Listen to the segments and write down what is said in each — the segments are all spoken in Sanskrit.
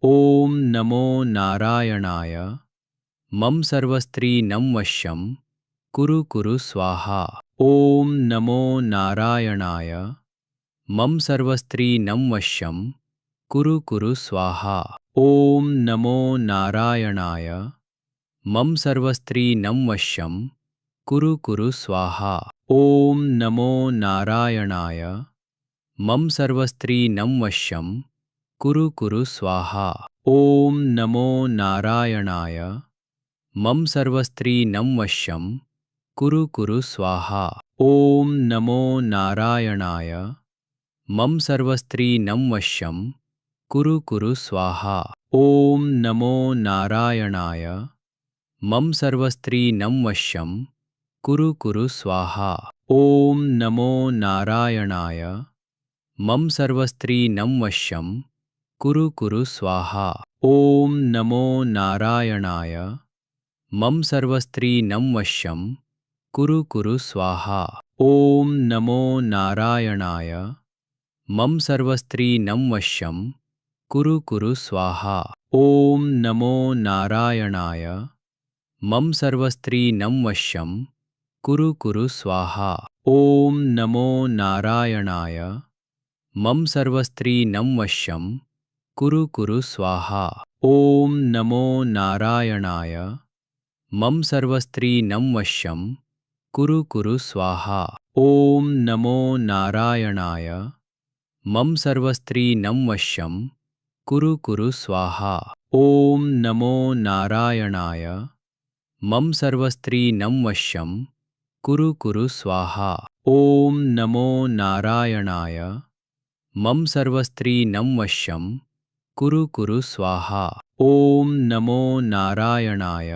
ॐ नमो नारायणाय। मम सर्वस्त्रीनं वश्यं कुरु कुरु स्वाहा। ॐ नमो नारायणाय। मम सर्वस्त्रीनं वश्यं कुरु कुरु स्वाहा। ॐ नमो नारायणाय। मम सर्वस्त्रीनं वश्यं कुरु कुरु स्वाहा। ॐ नमो नारायणाय। मम सर्वस्त्रीनं वश्यं कुरु कुरु स्वाहा। ॐ नमो नारायणाय। मम सर्वस्त्रीनं वश्यं कुरु कुरु स्वाहा। ॐ नमो नारायणाय। मम सर्वस्त्रीनं वश्यं कुरु कुरु स्वाहा। ॐ नमो नारायणाय। मम सर्वस्त्रीनं वश्यं कुरु कुरु स्वाहा। ॐ नमो नारायणाय। मम सर्वस्त्रीनं वश्यं कुरु कुरु स्वाहा। ॐ नमो नारायणाय। मम सर्वस्त्रीनं वश्यं कुरु कुरु स्वाहा। ॐ नमो नारायणाय। मम सर्वस्त्रीनं वश्यं कुरु कुरु स्वाहा। ॐ नमो नारायणाय। मम सर्वस्त्रीनं वश्यं कुरु कुरु स्वाहा। ॐ नमो नारायणाय। मम सर्वस्त्रीनं वश्यं कुरु कुरु स्वाहा। ॐ नमो नारायणाय। मम सर्वस्त्रीनं वश्यं कुरु कुरु स्वाहा। ॐ नमो नारायणाय। मम सर्वस्त्रीनं वश्यं कुरु कुरु स्वाहा। ॐ नमो नारायणाय। मम सर्वस्त्रीनं वश्यं कुरु कुरु स्वाहा। ॐ नमो नारायणाय। मम सर्वस्त्रीनं वश्यं कुरु कुरु स्वाहा। ॐ नमो नारायणाय।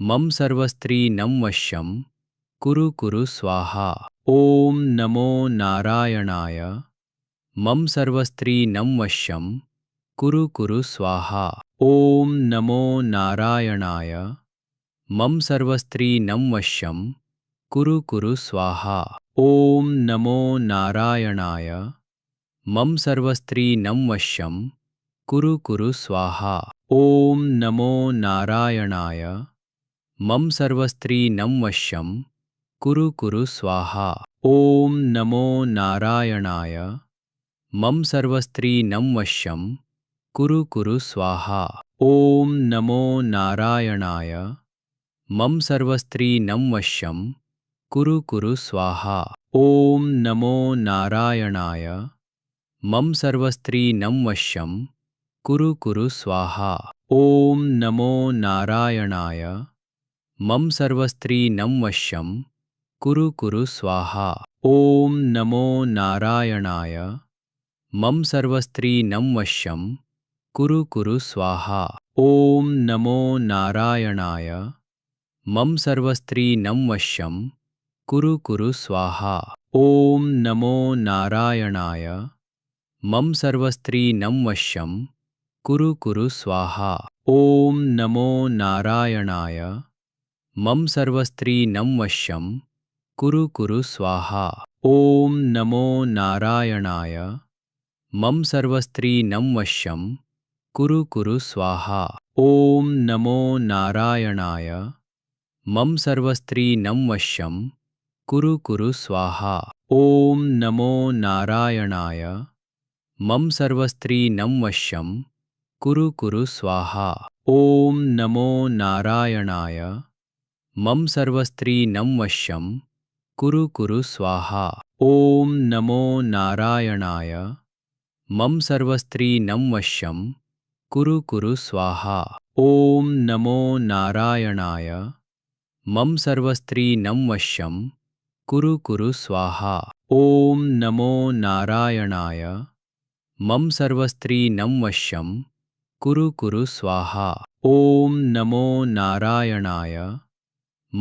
मम सर्वस्त्रीनं वश्यं कुरु कुरु स्वाहा। ॐ नमो नारायणाय। मम सर्वस्त्रीनं वश्यं कुरु कुरु स्वाहा। ॐ नमो नारायणाय। मम सर्वस्त्रीनं वश्यं कुरु कुरु स्वाहा। ॐ नमो नारायणाय। मम सर्वस्त्रीनं वश्यं कुरु कुरु स्वाहा। ॐ नमो नारायणाय। मम सर्वस्त्रीनं वश्यं कुरु कुरु स्वाहा। ॐ नमो नारायणाय। मम सर्वस्त्रीनं वश्यं कुरु कुरु स्वाहा। ॐ नमो नारायणाय। मम सर्वस्त्रीनं वश्यं कुरु कुरु स्वाहा। ॐ नमो नारायणाय। मम सर्वस्त्रीनं वश्यं कुरु कुरु स्वाहा। ॐ नमो नारायणाय। मम सर्वस्त्रीनं वश्यं कुरु कुरु स्वाहा। ॐ नमो नारायणाय। मम सर्वस्त्रीनं वश्यं कुरु कुरु स्वाहा। ॐ नमो नारायणाय। मम सर्वस्त्रीनं वश्यं कुरु कुरु स्वाहा। ॐ नमो नारायणाय। मम सर्वस्त्रीनं वश्यं कुरु कुरु स्वाहा। ॐ नमो नारायणाय। मम सर्वस्त्रीनं वश्यं कुरु कुरु स्वाहा। ॐ नमो नारायणाय। मम सर्वस्त्रीनं वश्यं कुरु कुरु स्वाहा। ॐ नमो नारायणाय। मम सर्वस्त्रीनं वश्यं कुरु कुरु स्वाहा। ॐ नमो नारायणाय। मम सर्वस्त्रीनं वश्यं कुरु कुरु स्वाहा। ॐ नमो नारायणाय। मम सर्वस्त्रीनं वश्यं कुरु कुरु स्वाहा। ॐ नमो नारायणाय। मम सर्वस्त्रीनं वश्यं कुरु कुरु स्वाहा। ॐ नमो नारायणाय। मम सर्वस्त्रीनं वश्यं कुरु कुरु स्वाहा। ॐ नमो नारायणाय। मम सर्वस्त्रीनं वश्यं कुरु कुरु स्वाहा। ॐ नमो नारायणाय।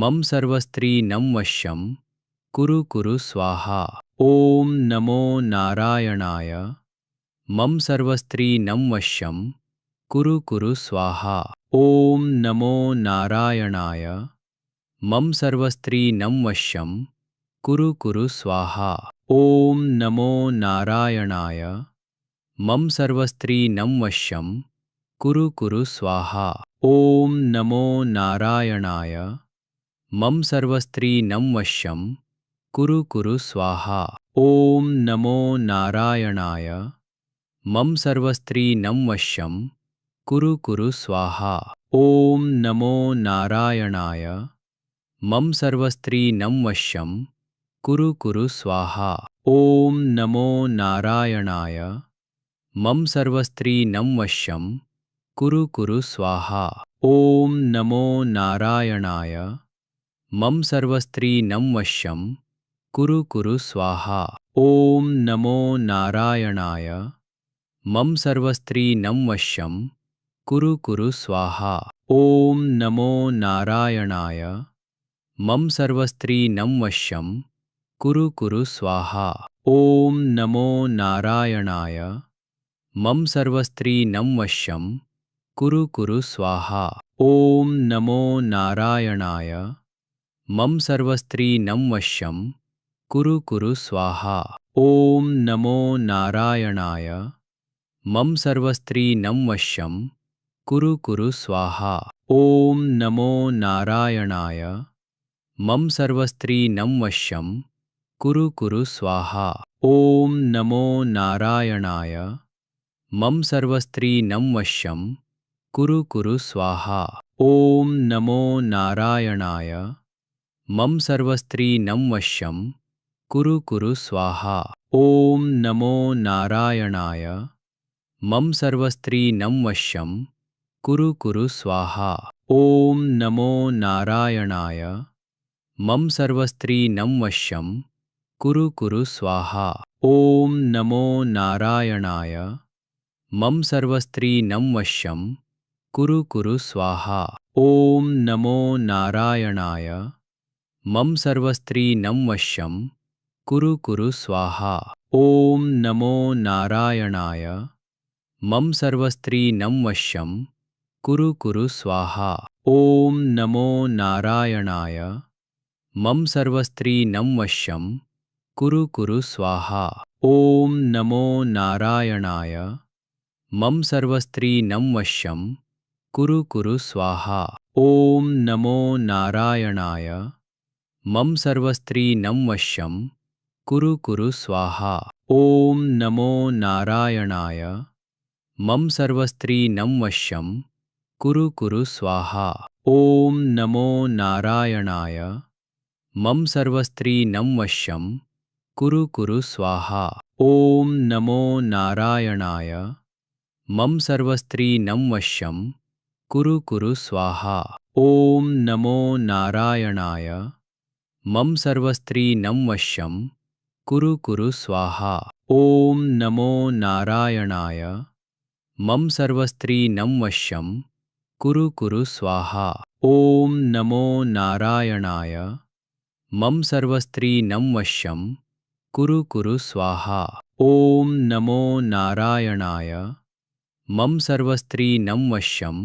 मम सर्वस्त्रीनं वश्यं कुरु कुरु स्वाहा। ॐ नमो नारायणाय। मम सर्वस्त्रीनं वश्यं कुरु कुरु स्वाहा। ॐ नमो नारायणाय। मम सर्वस्त्रीनं वश्यं कुरु कुरु स्वाहा। ॐ नमो नारायणाय। मम सर्वस्त्रीनं वश्यं कुरु कुरु स्वाहा। ॐ नमो नारायणाय। मम सर्वस्त्रीनं वश्यं कुरु कुरु स्वाहा। ॐ नमो नारायणाय। मम सर्वस्त्रीनं वश्यं कुरु कुरु स्वाहा। ॐ नमो नारायणाय। मम सर्वस्त्रीनं वश्यं कुरु कुरु स्वाहा। ॐ नमो नारायणाय। मम सर्वस्त्रीनं वश्यं कुरु कुरु स्वाहा। ॐ नमो नारायणाय। मम सर्वस्त्रीनं वश्यं कुरु कुरु स्वाहा। ॐ नमो नारायणाय। मम सर्वस्त्रीनं वश्यं कुरु कुरु स्वाहा। ॐ नमो नारायणाय। मम सर्वस्त्रीनं वश्यं कुरु कुरु स्वाहा। ॐ नमो नारायणाय। मम सर्वस्त्रीनं वश्यं कुरु कुरु स्वाहा। ॐ नमो नारायणाय। मम सर्वस्त्रीनं वश्यं कुरु कुरु स्वाहा। ॐ नमो नारायणाय। मम सर्वस्त्रीनं वश्यं कुरु कुरु स्वाहा। ॐ नमो नारायणाय। मम सर्वस्त्रीनं वश्यं कुरु कुरु स्वाहा। ॐ नमो नारायणाय। मम सर्वस्त्रीनं वश्यं कुरु कुरु स्वाहा। ॐ नमो नारायणाय। मम सर्वस्त्रीनं वश्यं कुरु कुरु स्वाहा। ॐ नमो नारायणाय। मम सर्वस्त्रीनं वश्यं कुरु कुरु स्वाहा। ॐ नमो नारायणाय। मम सर्वस्त्रीनं वश्यं कुरु कुरु स्वाहा। ॐ नमो नारायणाय। मम सर्वस्त्रीनं वश्यं कुरु कुरु स्वाहा। ॐ नमो नारायणाय। मम सर्वस्त्रीनं वश्यं कुरु कुरु स्वाहा। ॐ नमो नारायणाय। मम सर्वस्त्रीनं वश्यं कुरु कुरु स्वाहा। ॐ नमो नारायणाय। मम सर्वस्त्रीनं वश्यं कुरु कुरु स्वाहा। ॐ नमो नारायणाय। मम सर्वस्त्रीनं वश्यं कुरु कुरु स्वाहा। ॐ नमो नारायणाय। मम सर्वस्त्रीनं वश्यं कुरु कुरु स्वाहा। ॐ नमो नारायणाय। मम सर्वस्त्रीनं वश्यं कुरु कुरु स्वाहा। ॐ नमो नारायणाय। मम सर्वस्त्रीनं वश्यं कुरु कुरु स्वाहा। ॐ नमो नारायणाय। मम सर्वस्त्रीनं वश्यं कुरु कुरु स्वाहा। ॐ नमो नारायणाय। मम सर्वस्त्रीनं वश्यं कुरु कुरु स्वाहा। ॐ नमो नारायणाय। मम सर्वस्त्रीनं वश्यं कुरु कुरु स्वाहा। ॐ नमो नारायणाय। मम सर्वस्त्रीनं वश्यं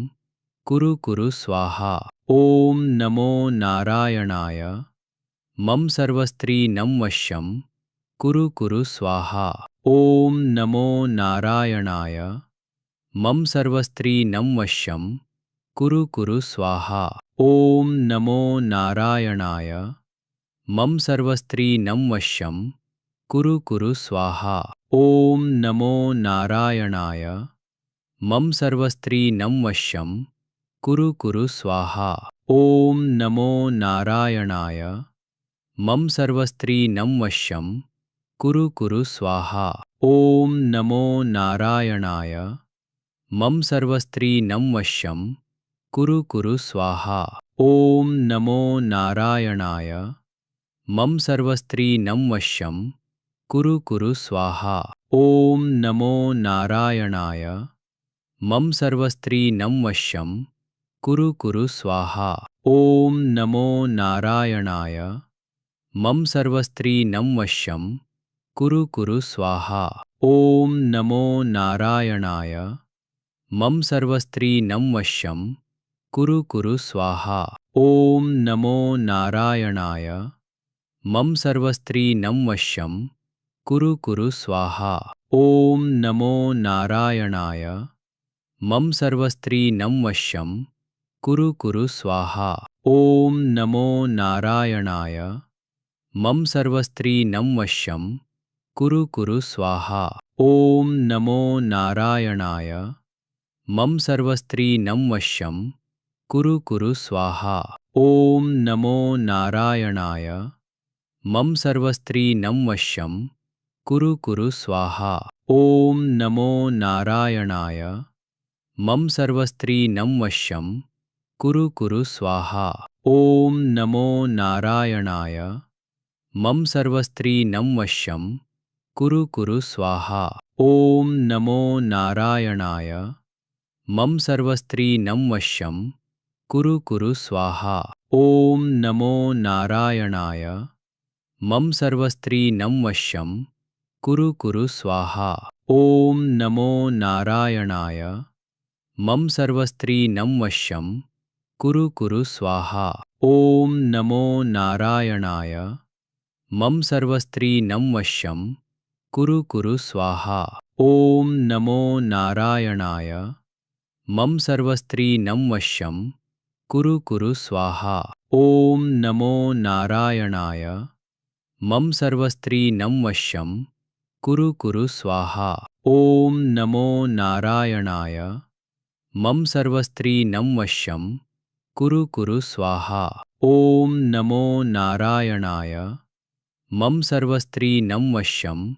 कुरु कुरु स्वाहा। ॐ नमो नारायणाय। मम सर्वस्त्रीनं वश्यं कुरु कुरु स्वाहा। ॐ नमो नारायणाय। मम सर्वस्त्रीनं वश्यं कुरु कुरु स्वाहा। ॐ नमो नारायणाय। मम सर्वस्त्रीनं वश्यं कुरु कुरु स्वाहा। ॐ नमो नारायणाय। मम सर्वस्त्रीनं वश्यं कुरु कुरु स्वाहा। ॐ नमो नारायणाय। मम सर्वस्त्रीनं वश्यं कुरु कुरु स्वाहा। ॐ नमो नारायणाय। मम सर्वस्त्रीनं वश्यं कुरु कुरु स्वाहा। ॐ नमो नारायणाय। मम सर्वस्त्रीनं वश्यं कुरु कुरु स्वाहा। ॐ नमो नारायणाय। मम सर्वस्त्रीनं वश्यं कुरु कुरु स्वाहा। ॐ नमो नारायणाय। मम सर्वस्त्रीनं वश्यं कुरु कुरु स्वाहा। ॐ नमो नारायणाय। मम सर्वस्त्रीनं वश्यं कुरु कुरु स्वाहा। ॐ नमो नारायणाय। मम सर्वस्त्रीनं वश्यं कुरु कुरु स्वाहा। ॐ नमो नारायणाय। मम सर्वस्त्रीनं वश्यं कुरु कुरु स्वाहा। ॐ नमो नारायणाय। मम सर्वस्त्रीनं वश्यं कुरु कुरु स्वाहा। ॐ नमो नारायणाय। मम सर्वस्त्रीनं वश्यं कुरु कुरु स्वाहा। ॐ नमो नारायणाय। मम सर्वस्त्रीनं वश्यं कुरु कुरु स्वाहा। ॐ नमो नारायणाय। मम सर्वस्त्रीनं वश्यं कुरु कुरु स्वाहा। ॐ नमो नारायणाय। मम सर्वस्त्रीनं वश्यं कुरु कुरु स्वाहा। ॐ नमो नारायणाय। मम सर्वस्त्रीनं वश्यं कुरु कुरु स्वाहा। ॐ नमो नारायणाय। मम सर्वस्त्रीनं वश्यं कुरु कुरु स्वाहा। ॐ नमो नारायणाय। मम सर्वस्त्रीनं वश्यं कुरु कुरु स्वाहा। ॐ नमो नारायणाय। मम सर्वस्त्रीनं वश्यं कुरु कुरु स्वाहा। ॐ नमो नारायणाय। मम सर्वस्त्रीनं वश्यं कुरु कुरु स्वाहा। ॐ नमो नारायणाय। मम सर्वस्त्रीनं वश्यं कुरु कुरु स्वाहा। ॐ नमो नारायणाय। मम सर्वस्त्रीनं वश्यं कुरु कुरु स्वाहा। ॐ नमो नारायणाय। मम सर्वस्त्रीनं वश्यं कुरु कुरु स्वाहा। ॐ नमो नारायणाय। मम सर्वस्त्रीनं वश्यं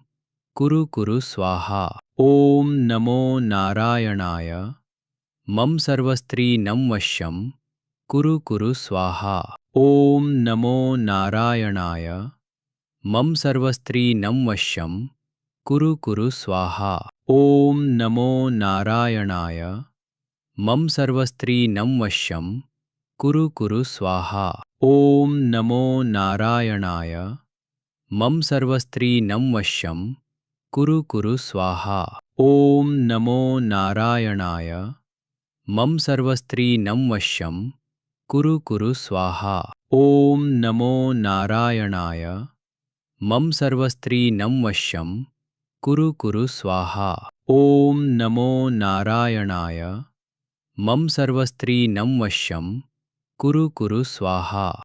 कुरु कुरु स्वाहा। ॐ नमो नारायणाय। मम सर्वस्त्रीनं वश्यं कुरु कुरु स्वाहा। ॐ नमो नारायणाय। मम सर्वस्त्रीनं वश्यं कुरु कुरु स्वाहा। ॐ नमो नारायणाय। मम सर्वस्त्रीनं वश्यं कुरु कुरु स्वाहा। ॐ नमो नारायणाय। मम सर्वस्त्रीनं वश्यं कुरु कुरु स्वाहा। ॐ नमो नारायणाय। मम सर्वस्त्रीनं वश्यं कुरु कुरु स्वाहा। ॐ नमो नारायणाय। मम सर्वस्त्रीनं वश्यं कुरु कुरु स्वाहा। ॐ नमो नारायणाय। मम सर्वस्त्रीनं वश्यं कुरु कुरु स्वाहा।